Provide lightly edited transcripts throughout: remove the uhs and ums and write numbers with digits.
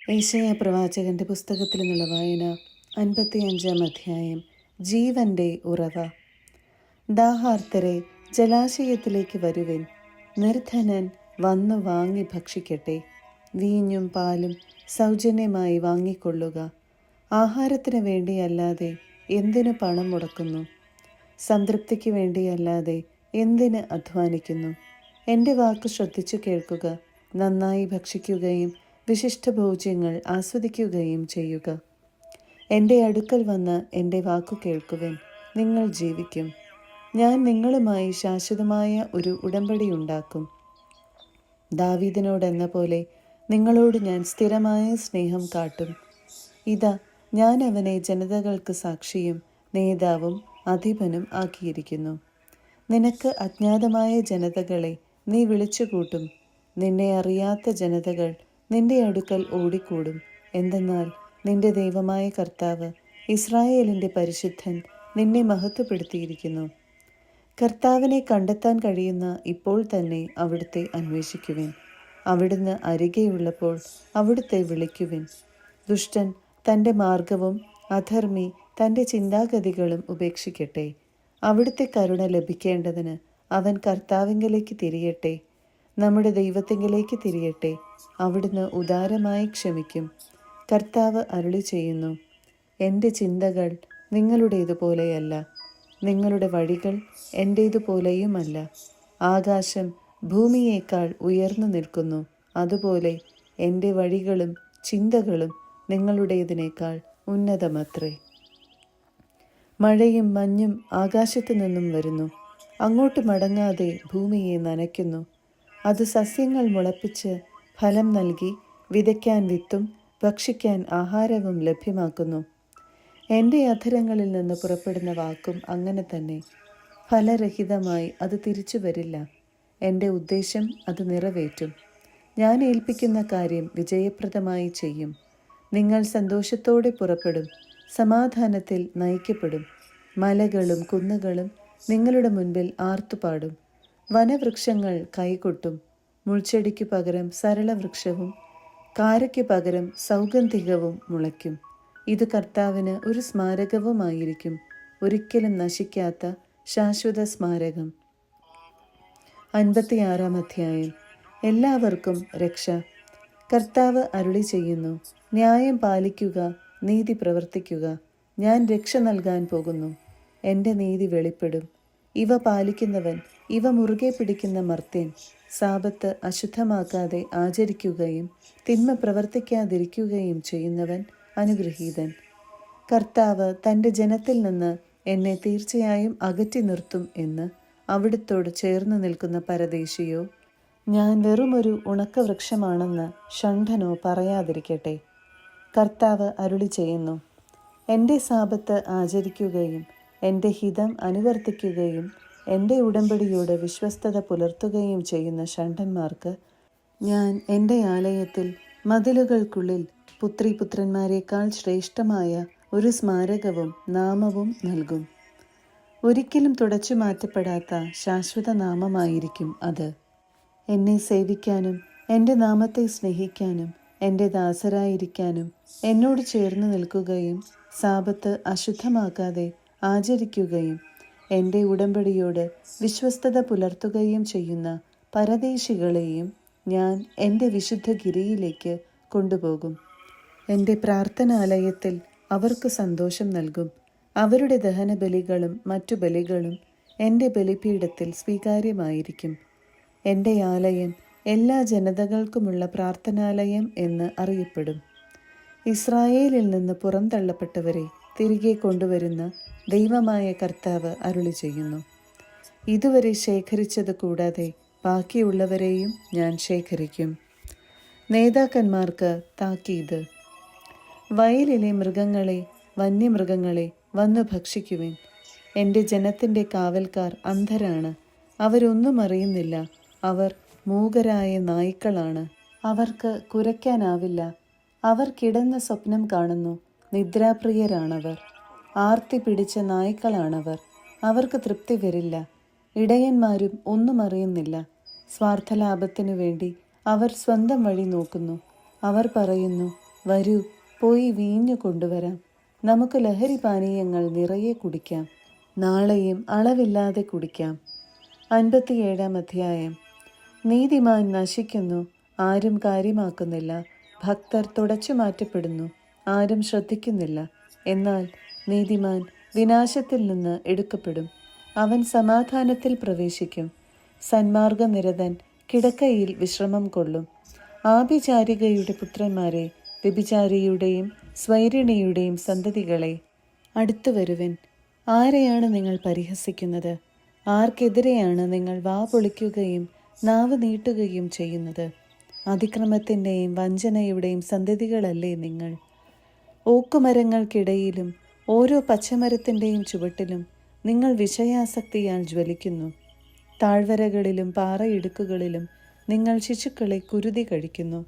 യെശയ്യാ പ്രവാചകന്റെ പുസ്തകത്തിൽ നിന്നുള്ള വായന 55-ാം അധ്യായം. ജീവന്റെ ഉറവ. ദാഹാർത്തരെ, ജലാശയത്തിലേക്ക് വരുവിൻ. നിർധനൻ വന്നു വാങ്ങി ഭക്ഷിക്കട്ടെ. വീഞ്ഞും പാലും സൗജന്യമായി വാങ്ങിക്കൊള്ളുക. ആഹാരത്തിന് വേണ്ടിയല്ലാതെ എന്തിനു പണം മുടക്കുന്നു? സംതൃപ്തിക്ക് വേണ്ടിയല്ലാതെ എന്തിന് അധ്വാനിക്കുന്നു? എൻ്റെ വാക്ക് ശ്രദ്ധിച്ചു കേൾക്കുക. നന്നായി ഭക്ഷിക്കുകയും വിശിഷ്ട ഭോജ്യങ്ങൾ ആസ്വദിക്കുകയും ചെയ്യുക. എൻ്റെ അടുക്കൽ വന്ന് എൻ്റെ വാക്കു കേൾക്കുവിൻ, നിങ്ങൾ ജീവിക്കും. ഞാൻ നിങ്ങളുമായി ശാശ്വതമായ ഒരു ഉടമ്പടി ഉണ്ടാക്കും. ദാവീദിനോടെന്ന പോലെ നിങ്ങളോട് ഞാൻ സ്ഥിരമായ സ്നേഹം കാട്ടും. ഇതാ, ഞാൻ അവനെ ജനതകൾക്ക് സാക്ഷിയും നേതാവും അധിപനും ആക്കിയിരിക്കുന്നു. നിനക്ക് അജ്ഞാതമായ ജനതകളെ നീ വിളിച്ചുകൂട്ടും. നിന്നെ അറിയാത്ത ജനതകൾ നിന്റെ അടുക്കൽ ഓടിക്കൂടും. എന്തെന്നാൽ നിന്റെ ദൈവമായ കർത്താവ്, ഇസ്രായേലിൻ്റെ പരിശുദ്ധൻ, നിന്നെ മഹത്വപ്പെടുത്തിയിരിക്കുന്നു. കർത്താവിനെ കണ്ടെത്താൻ കഴിയുന്ന ഇപ്പോൾ തന്നെ അവിടുത്തെ അന്വേഷിക്കുവിൻ. അവിടുന്ന് അരികെയുള്ളപ്പോൾ അവിടുത്തെ വിളിക്കുവിൻ. ദുഷ്ടൻ തൻ്റെ മാർഗവും അധർമ്മി തൻ്റെ ചിന്താഗതികളും ഉപേക്ഷിക്കട്ടെ. അവിടുത്തെ കരുണ ലഭിക്കേണ്ടതിന് അവൻ കർത്താവിങ്കലേക്ക് തിരിയട്ടെ, നമ്മുടെ ദൈവത്തിങ്കലേക്ക് തിരിയട്ടെ. അവിടുന്ന് ഉദാരമായി ക്ഷമിക്കും. കർത്താവ് അരുളി ചെയ്യുന്നു, എൻ്റെ ചിന്തകൾ നിങ്ങളുടേതുപോലെയല്ല, നിങ്ങളുടെ വഴികൾ എൻ്റേതുപോലെയുമല്ല. ആകാശം ഭൂമിയേക്കാൾ ഉയർന്നു നിൽക്കുന്നു, അതുപോലെ എൻ്റെ വഴികളും ചിന്തകളും നിങ്ങളുടേതിനേക്കാൾ ഉന്നതമത്രേ. മഴയും മഞ്ഞും ആകാശത്തു നിന്നും വരുന്നു, അങ്ങോട്ട് മടങ്ങാതെ ഭൂമിയെ നനയ്ക്കുന്നു. അത് സസ്യങ്ങൾ മുളപ്പിച്ച് ഫലം നൽകി വിതയ്ക്കാൻ വിത്തും ഭക്ഷിക്കാൻ ആഹാരവും ലഭ്യമാക്കുന്നു. എൻ്റെ അധരങ്ങളിൽ നിന്ന് പുറപ്പെടുന്ന വാക്കും അങ്ങനെ തന്നെ. ഫലരഹിതമായി അത് തിരിച്ചു വരില്ല. എൻ്റെ ഉദ്ദേശം അത് നിറവേറ്റും. ഞാൻ ഏൽപ്പിക്കുന്ന കാര്യം വിജയപ്രദമായി ചെയ്യും. നിങ്ങൾ സന്തോഷത്തോടെ പുറപ്പെടും, സമാധാനത്തിൽ നയിക്കപ്പെടും. മലകളും കുന്നുകളും നിങ്ങളുടെ മുൻപിൽ ആർത്തുപാടും. വനവൃക്ഷങ്ങൾ കൈകൊട്ടും. മുൾച്ചെടിക്ക് പകരം സരളവൃക്ഷവും കാരയ്ക്ക് പകരം സൗഗന്ധികവും മുളയ്ക്കും. ഇത് കർത്താവിന് ഒരു സ്മാരകവുമായിരിക്കും, ഒരിക്കലും നശിക്കാത്ത ശാശ്വത സ്മാരകം. 56-ാം അധ്യായം. എല്ലാവർക്കും രക്ഷ. കർത്താവ് അരുളി ചെയ്യുന്നു, ന്യായം പാലിക്കുക, നീതി പ്രവർത്തിക്കുക. ഞാൻ രക്ഷ നൽകാൻ പോകുന്നു. എൻ്റെ നീതി വെളിപ്പെടും. ഇവ പാലിക്കുന്നവൻ, ഇവ മുറുകെ പിടിക്കുന്ന മർത്യൻ, സാബത്ത് അശുദ്ധമാക്കാതെ ആചരിക്കുകയും തിന്മ പ്രവർത്തിക്കാതിരിക്കുകയും ചെയ്യുന്നവൻ അനുഗ്രഹീതൻ. കർത്താവ് തൻ്റെ ജനത്തിൽ നിന്ന് എന്നെ തീർച്ചയായും അകറ്റി നിർത്തും എന്ന് അവിടുത്തോട് ചേർന്ന് നിൽക്കുന്ന പരദേശിയോ, ഞാൻ വെറുമൊരു ഉണക്കവൃക്ഷമാണെന്ന് ഷണ്ഡനോ പറയാതിരിക്കട്ടെ. കർത്താവ് അരുളി ചെയ്യുന്നു, എൻ്റെ സാബത്ത് ആചരിക്കുകയും എൻ്റെ ഹിതം അനുവർത്തിക്കുകയും എൻ്റെ ഉടമ്പടിയോട് വിശ്വസ്തത പുലർത്തുകയും ചെയ്യുന്ന ഷണ്ഡന്മാർക്ക് ഞാൻ എൻ്റെ ആലയത്തിൽ മതിലുകൾക്കുള്ളിൽ പുത്രീപുത്രന്മാരെക്കാൾ ശ്രേഷ്ഠമായ ഒരു സ്മാരകവും നാമവും നൽകും. ഒരിക്കലും തുടച്ചു മാറ്റപ്പെടാത്ത ശാശ്വത നാമമായിരിക്കും അത്. എന്നെ സേവിക്കാനും എൻ്റെ നാമത്തെ സ്നേഹിക്കാനും എൻ്റെ ദാസരായിരിക്കാനും എന്നോട് ചേർന്ന് നിൽക്കുകയും സാബത്ത് അശുദ്ധമാക്കാതെ ആചരിക്കുകയും എൻ്റെ ഉടമ്പടിയോട് വിശ്വസ്തത പുലർത്തുകയും ചെയ്യുന്ന പരദേശികളെയും ഞാൻ എൻ്റെ വിശുദ്ധഗിരിയിലേക്ക് കൊണ്ടുപോകും. എൻ്റെ പ്രാർത്ഥനാലയത്തിൽ അവർക്ക് സന്തോഷം നൽകും. അവരുടെ ദഹനബലികളും മറ്റു ബലികളും എൻ്റെ ബലിപീഠത്തിൽ സ്വീകാര്യമായിരിക്കും. എൻ്റെ ആലയം എല്ലാ ജനതകൾക്കുമുള്ള പ്രാർത്ഥനാലയം എന്ന് അറിയപ്പെടും. ഇസ്രായേലിൽ നിന്ന് പുറന്തള്ളപ്പെട്ടവരെ തിരികെ കൊണ്ടുവരുന്ന ദൈവമായ കർത്താവ് അരുളി ചെയ്യുന്നു, ഇതുവരെ ശേഖരിച്ചത് കൂടാതെ ബാക്കിയുള്ളവരെയും ഞാൻ ശേഖരിക്കും. നേതാക്കന്മാർക്ക് താക്കീത്. വയലിലെ മൃഗങ്ങളെ, വന്യമൃഗങ്ങളെ വന്നു ഭക്ഷിക്കുവിൻ. എൻ്റെ ജനത്തിൻ്റെ കാവൽക്കാർ അന്ധരാണ്, അവരൊന്നും അറിയുന്നില്ല. അവർ മൂകരായ നായ്ക്കളാണ്, അവർക്ക് കുരയ്ക്കാനാവില്ല. അവർ കിടന്ന സ്വപ്നം കാണുന്നു, നിദ്രാപ്രിയരാണവർ. ആർത്തി പിടിച്ച നായ്ക്കളാണവർ, അവർക്ക് തൃപ്തി വരില്ല. ഇടയന്മാരും ഒന്നും അറിയുന്നില്ല. സ്വാർത്ഥലാഭത്തിനു വേണ്ടി അവർ സ്വന്തം വഴി നോക്കുന്നു. അവർ പറയുന്നു, വരൂ, പോയി വീഞ്ഞു കൊണ്ടുവരാം. നമുക്ക് ലഹരി പാനീയങ്ങൾ നിറയെ കുടിക്കാം. നാളെയും അളവില്ലാതെ കുടിക്കാം. 57-ാം അധ്യായം. നീതിമാൻ നശിക്കുന്നു, ആരും കാര്യമാക്കുന്നില്ല. ഭക്തർ തുടച്ചു മാറ്റപ്പെടുന്നു, ആരും ശ്രദ്ധിക്കുന്നില്ല. എന്നാൽ നീതിമാൻ വിനാശത്തിൽ നിന്ന് എടുക്കപ്പെടും, അവൻ സമാധാനത്തിൽ പ്രവേശിക്കും. സന്മാർഗനിരതൻ കിടക്കയിൽ വിശ്രമം കൊള്ളും. ആഭിചാരികയുടെ പുത്രന്മാരെ, വ്യഭിചാരിയുടെയും സ്വൈരിണിയുടെയും സന്തതികളെ, അടുത്തു വരുവിൻ. ആരെയാണ് നിങ്ങൾ പരിഹസിക്കുന്നത്? ആർക്കെതിരെയാണ് നിങ്ങൾ വാ പൊളിക്കുകയും നാവ് നീട്ടുകയും ചെയ്യുന്നത്? അതിക്രമത്തിൻ്റെയും വഞ്ചനയുടെയും സന്തതികളല്ലേ നിങ്ങൾ? ഓക്കുമരങ്ങൾക്കിടയിലും ഓരോ പച്ചമരത്തിൻ്റെയും ചുവട്ടിലും നിങ്ങൾ വിഷയാസക്തിയാൽ ജ്വലിക്കുന്നു. താഴ്വരകളിലും പാറയിടുക്കുകളിലും നിങ്ങൾ ശിശുക്കളെ കുരുതി കഴിക്കുന്നു.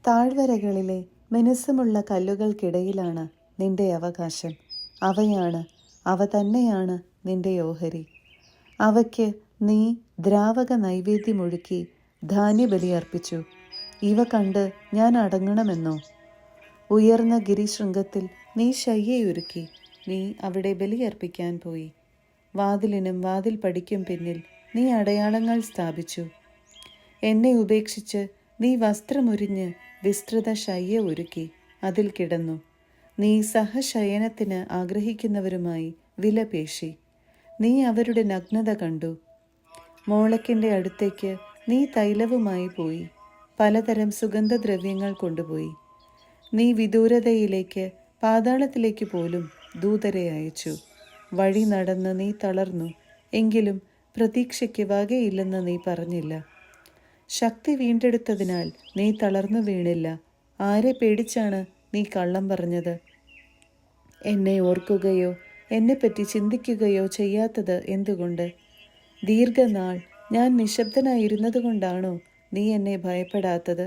താഴ്വരകളിലെ മിനുസമുള്ള കല്ലുകൾക്കിടയിലാണ് നിന്റെ അവകാശം. അവ തന്നെയാണ് നിന്റെ ഓഹരി. അവയ്ക്ക് നീ ദ്രാവക നൈവേദ്യമൊഴുക്കി ധാന്യബലി അർപ്പിച്ചു. ഇവ കണ്ട് ഞാൻ അടങ്ങണമെന്നോ? ഉയർന്ന ഗിരിശൃംഗത്തിൽ നീ ശയ്യയൊരുക്കി, നീ അവിടെ ബലിയർപ്പിക്കാൻ പോയി. വാതിലിനും വാതിൽ പടിക്കും പിന്നിൽ നീ അടയാളങ്ങൾ സ്ഥാപിച്ചു. എന്നെ ഉപേക്ഷിച്ച് നീ വസ്ത്രമുരിഞ്ഞ് വിസ്തൃത ശയ്യ ഒരുക്കി അതിൽ കിടന്നു. നീ സഹശയനത്തിന് ആഗ്രഹിക്കുന്നവരുമായി വിലപേശി. നീ അവരുടെ നഗ്നത കണ്ടു. മോളക്കിൻ്റെ അടുത്തേക്ക് നീ തൈലവുമായി പോയി, പലതരം സുഗന്ധദ്രവ്യങ്ങൾ കൊണ്ടുപോയി. നീ വിദൂരതയിലേക്ക്, പാതാളത്തിലേക്ക് പോലും ദൂതരെ അയച്ചു. വഴി നടന്ന് നീ തളർന്നു, എങ്കിലും പ്രതീക്ഷയ്ക്ക് വകയില്ലെന്ന് നീ പറഞ്ഞില്ല. ശക്തി വീണ്ടെടുത്തതിനാൽ നീ തളർന്നു വീണില്ല. ആരെ പേടിച്ചാണ് നീ കള്ളം പറഞ്ഞത്? എന്നെ ഓർക്കുകയോ എന്നെപ്പറ്റി ചിന്തിക്കുകയോ ചെയ്യാത്തത് എന്തുകൊണ്ട്? ദീർഘനാൾ ഞാൻ നിശബ്ദനായിരുന്നതുകൊണ്ടാണോ നീ എന്നെ ഭയപ്പെടാത്തത്?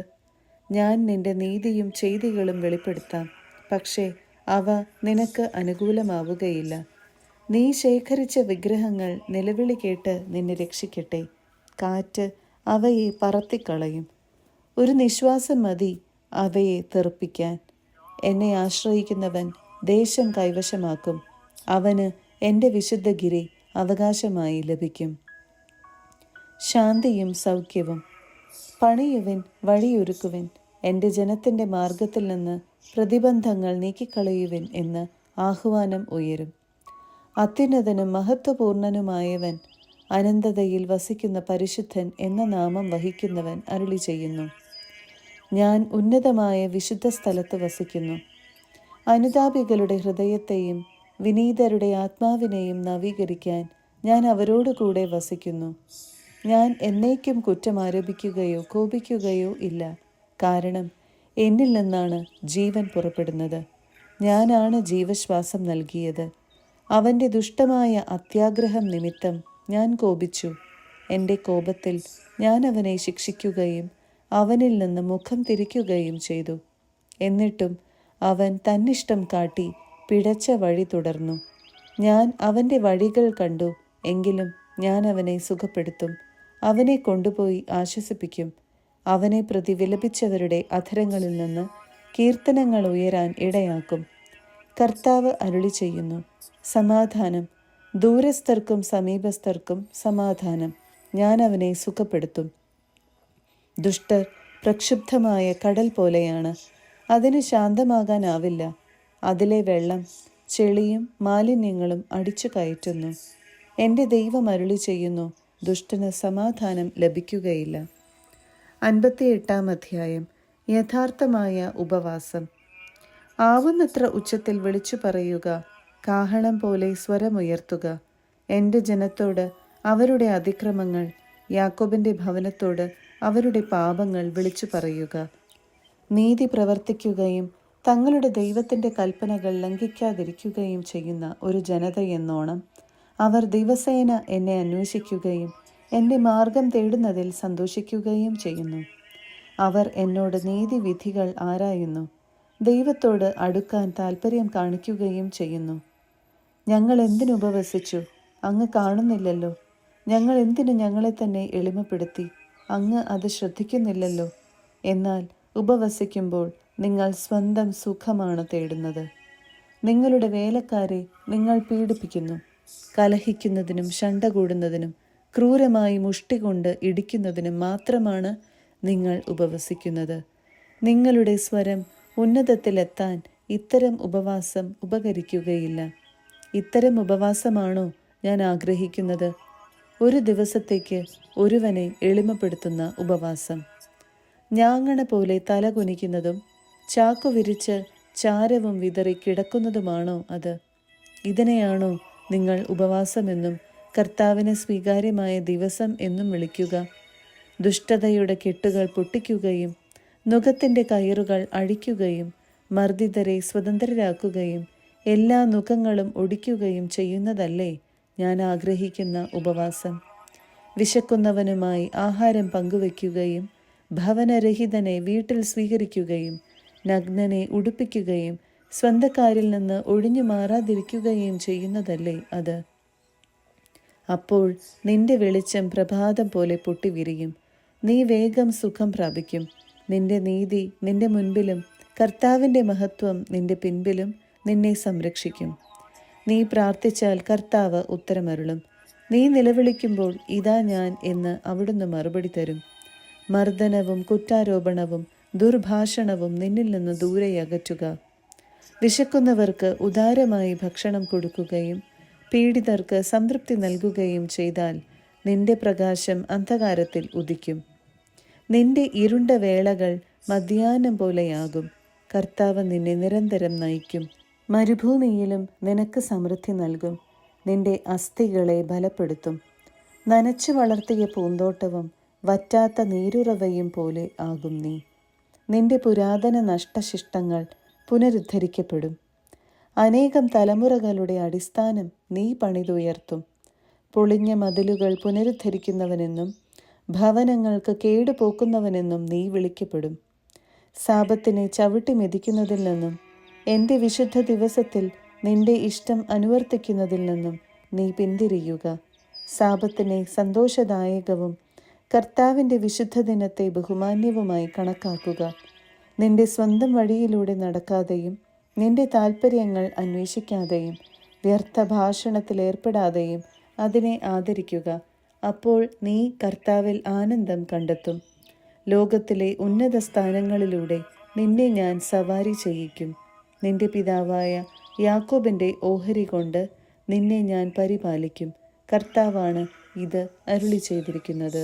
ഞാൻ നിന്റെ നീതിയും ചെയ്തികളും വെളിപ്പെടുത്താം, പക്ഷേ അവ നിനക്ക് അനുകൂലമാവുകയില്ല. നീ ശേഖരിച്ച വിഗ്രഹങ്ങൾ നിലവിളി കേട്ട് നിന്നെ രക്ഷിക്കട്ടെ. കാറ്റ് അവയെ പറത്തിക്കളയും. ഒരു നിശ്വാസം മതി അവയെ തെറുപ്പിക്കാൻ. എന്നെ ആശ്രയിക്കുന്നവൻ ദേശം കൈവശമാക്കും. അവന് എൻ്റെ വിശുദ്ധഗിരി അവകാശമായി ലഭിക്കും. ശാന്തിയും സൗഖ്യവും. പണിയുവിൻ, വഴിയൊരുക്കുവിൻ. എൻ്റെ ജനത്തിൻ്റെ മാർഗത്തിൽ നിന്ന് പ്രതിബന്ധങ്ങൾ നീക്കിക്കളയുവിൻ എന്ന് ആഹ്വാനം ഉയരും. അത്യുന്നതനും മഹത്വപൂർണനുമായവൻ, അനന്തതയിൽ വസിക്കുന്ന പരിശുദ്ധൻ എന്ന നാമം വഹിക്കുന്നവൻ അരുളി ചെയ്യുന്നു. ഞാൻ ഉന്നതമായ വിശുദ്ധ സ്ഥലത്ത് വസിക്കുന്നു. അനുതാപികളുടെ ഹൃദയത്തെയും വിനീതരുടെ ആത്മാവിനെയും നവീകരിക്കാൻ ഞാൻ അവരോടുകൂടെ വസിക്കുന്നു. ഞാൻ എന്നേക്കും കുറ്റം ആരോപിക്കുകയോ കോപിക്കുകയോ ഇല്ല, കാരണം എന്നിൽ നിന്നാണ് ജീവൻ പുറപ്പെടുന്നത്. ഞാനാണ് ജീവശ്വാസം നൽകിയത്. അവൻ്റെ ദുഷ്ടമായ അത്യാഗ്രഹം നിമിത്തം ഞാൻ കോപിച്ചു. എൻ്റെ കോപത്തിൽ ഞാൻ അവനെ ശിക്ഷിക്കുകയും അവനിൽ നിന്ന് മുഖം തിരിക്കുകയും ചെയ്തു. എന്നിട്ടും അവൻ തന്നിഷ്ടം കാട്ടി പിഴച്ച വഴി തുടർന്നു. ഞാൻ അവൻ്റെ വഴികൾ കണ്ടു, എങ്കിലും ഞാൻ അവനെ സുഖപ്പെടുത്തും. അവനെ കൊണ്ടുപോയി ആശ്വസിപ്പിക്കും. അവനെ പ്രതി വിലപിച്ചവരുടെ അധരങ്ങളിൽ നിന്ന് കീർത്തനങ്ങൾ ഉയരാൻ ഇടയാക്കും. കർത്താവ് അരുളി ചെയ്യുന്നു, സമാധാനം. ദൂരസ്ഥർക്കും സമീപസ്ഥർക്കും സമാധാനം. ഞാൻ അവനെ സുഖപ്പെടുത്തും. ദുഷ്ടർ പ്രക്ഷുബ്ധമായ കടൽ പോലെയാണ്, അതിന് ശാന്തമാകാനാവില്ല. അതിലെ വെള്ളം ചെളിയും മാലിന്യങ്ങളും അടിച്ചു കയറ്റുന്നു. എൻ്റെ ദൈവം അരുളി ചെയ്യുന്നു, ദുഷ്ടന് സമാധാനം ലഭിക്കുകയില്ല. 58-ാം അധ്യായം. യഥാർത്ഥമായ ഉപവാസം. ആവുന്നത്ര ഉച്ചത്തിൽ വിളിച്ചു പറയുക, കാഹളം പോലെ സ്വരമുയർത്തുക. എൻ്റെ ജനത്തോട് അവരുടെ അതിക്രമങ്ങൾ, യാക്കോബിൻ്റെ ഭവനത്തോട് അവരുടെ പാപങ്ങൾ വിളിച്ചു പറയുക. നീതി പ്രവർത്തിക്കുകയും തങ്ങളുടെ ദൈവത്തിൻ്റെ കൽപ്പനകൾ ലംഘിക്കാതിരിക്കുകയും ചെയ്യുന്ന ഒരു ജനതയെന്നോണം അവർ ദിവസേന എന്നെ അന്വേഷിക്കുകയും എൻ്റെ മാർഗം തേടുന്നതിൽ സന്തോഷിക്കുകയും ചെയ്യുന്നു. അവർ എന്നോട് നീതിവിധികൾ ആരായുന്നു, ദൈവത്തോട് അടുക്കാൻ താൽപ്പര്യം കാണിക്കുകയും ചെയ്യുന്നു. ഞങ്ങൾ എന്തിനുപവസിച്ചു, അങ്ങ് കാണുന്നില്ലല്ലോ? ഞങ്ങൾ എന്തിനു ഞങ്ങളെ തന്നെ എളിമപ്പെടുത്തി, അങ്ങ് അത് ശ്രദ്ധിക്കുന്നില്ലല്ലോ? എന്നാൽ ഉപവസിക്കുമ്പോൾ നിങ്ങൾ സ്വന്തം സുഖമാണ് തേടുന്നത്. നിങ്ങളുടെ വേലക്കാരെ നിങ്ങൾ പീഡിപ്പിക്കുന്നു. കലഹിക്കുന്നതിനും ശണ്ട കൂടുന്നതിനും ക്രൂരമായി മുഷ്ടി കൊണ്ട് ഇടിക്കുന്നതിനും മാത്രമാണ് നിങ്ങൾ ഉപവസിക്കുന്നത്. നിങ്ങളുടെ സ്വരം ഉന്നതത്തിലെത്താൻ ഇത്തരം ഉപവാസം ഉപകരിക്കുകയില്ല. ഇത്തരം ഉപവാസമാണോ ഞാൻ ആഗ്രഹിക്കുന്നത്? ഒരു ദിവസത്തേക്ക് ഒരുവനെ എളിമപ്പെടുത്തുന്ന ഉപവാസം. ഞാങ്ങണ പോലെ തല കുനിക്കുന്നതും ചാക്കു വിരിച്ച് ചാരവും വിതറി കിടക്കുന്നതുമാണോ അത്? ഇതിനെയാണോ നിങ്ങൾ ഉപവാസമെന്നും കർത്താവിന് സ്വീകാര്യമായ ദിവസം എന്നും വിളിക്കുക? ദുഷ്ടതയുടെ കെട്ടുകൾ പൊട്ടിക്കുകയും നുകത്തിൻ്റെ കയറുകൾ അഴിക്കുകയും മർദ്ദിതരെ സ്വതന്ത്രരാക്കുകയും എല്ലാ നുകങ്ങളും ഒടിക്കുകയും ചെയ്യുന്നതല്ലേ ഞാൻ ആഗ്രഹിക്കുന്ന ഉപവാസം? വിശക്കുന്നവനുമായി ആഹാരം പങ്കുവയ്ക്കുകയും ഭവനരഹിതനെ വീട്ടിൽ സ്വീകരിക്കുകയും നഗ്നനെ ഉടുപ്പിക്കുകയും സ്വന്തക്കാരിൽ നിന്ന് ഒഴിഞ്ഞു മാറാതിരിക്കുകയും ചെയ്യുന്നതല്ലേ അത്? അപ്പോൾ നിന്റെ വെളിച്ചം പ്രഭാതം പോലെ പൊട്ടിവിരിയും. നീ വേഗം സുഖം പ്രാപിക്കും. നിന്റെ നീതി നിന്റെ മുൻപിലും കർത്താവിൻ്റെ മഹത്വം നിന്റെ പിൻപിലും നിന്നെ സംരക്ഷിക്കും. നീ പ്രാർത്ഥിച്ചാൽ കർത്താവ് ഉത്തരമരുളും. നീ നിലവിളിക്കുമ്പോൾ ഇതാ ഞാൻ എന്ന് അവിടുന്ന് മറുപടി തരും. മർദ്ദനവും കുറ്റാരോപണവും ദുർഭാഷണവും നിന്നിൽ നിന്ന് ദൂരെ അകറ്റുക. വിശക്കുന്നവർക്ക് ഉദാരമായി ഭക്ഷണം കൊടുക്കുകയും പീഡിതർക്ക് സംതൃപ്തി നൽകുകയും ചെയ്താൽ നിന്റെ പ്രകാശം അന്ധകാരത്തിൽ ഉദിക്കും. നിന്റെ ഇരുണ്ട വേളകൾ മധ്യാഹ്നം പോലെയാകും. കർത്താവ് നിന്നെ നിരന്തരം നയിക്കും. മരുഭൂമിയിലും നിനക്ക് സമൃദ്ധി നൽകും. നിന്റെ അസ്ഥികളെ ബലപ്പെടുത്തും. നനച്ചു വളർത്തിയ പൂന്തോട്ടവും വറ്റാത്ത നീരുറവയും പോലെ ആകും നീ. നിന്റെ പുരാതന നഷ്ടശിഷ്ടങ്ങൾ പുനരുദ്ധരിക്കപ്പെടും. അനേകം തലമുറകളുടെ അടിസ്ഥാനം നീ പണിതുയർത്തും. പൊളിഞ്ഞ മതിലുകൾ പുനരുദ്ധരിക്കുന്നവനെന്നും ഭവനങ്ങൾക്ക് കേടുപോക്കുന്നവനെന്നും നീ വിളിക്കപ്പെടും. സാപത്തിനെ ചവിട്ടി മെതിക്കുന്നതിൽ നിന്നും എൻ്റെ വിശുദ്ധ ദിവസത്തിൽ നിന്റെ ഇഷ്ടം അനുവർത്തിക്കുന്നതിൽ നിന്നും നീ പിന്തിരിയുക. സാപത്തിനെ സന്തോഷദായകവും കർത്താവിൻ്റെ വിശുദ്ധ ദിനത്തെ ബഹുമാന്യവുമായി കണക്കാക്കുക. നിന്റെ സ്വന്തം വഴിയിലൂടെ നടക്കാതെയും നിന്റെ താൽപ്പര്യങ്ങൾ അന്വേഷിക്കാതെയും വ്യർത്ഥ ഭാഷണത്തിലേർപ്പെടാതെയും അതിനെ ആദരിക്കുക. അപ്പോൾ നീ കർത്താവിൽ ആനന്ദം കണ്ടെത്തും. ലോകത്തിലെ ഉന്നത സ്ഥാനങ്ങളിലൂടെ നിന്നെ ഞാൻ സവാരി ചെയ്യിക്കും. നിന്റെ പിതാവായ യാക്കോബിൻ്റെ ഓഹരി കൊണ്ട് നിന്നെ ഞാൻ പരിപാലിക്കും. കർത്താവാണ് ഇത് അരുളി ചെയ്തിരിക്കുന്നത്.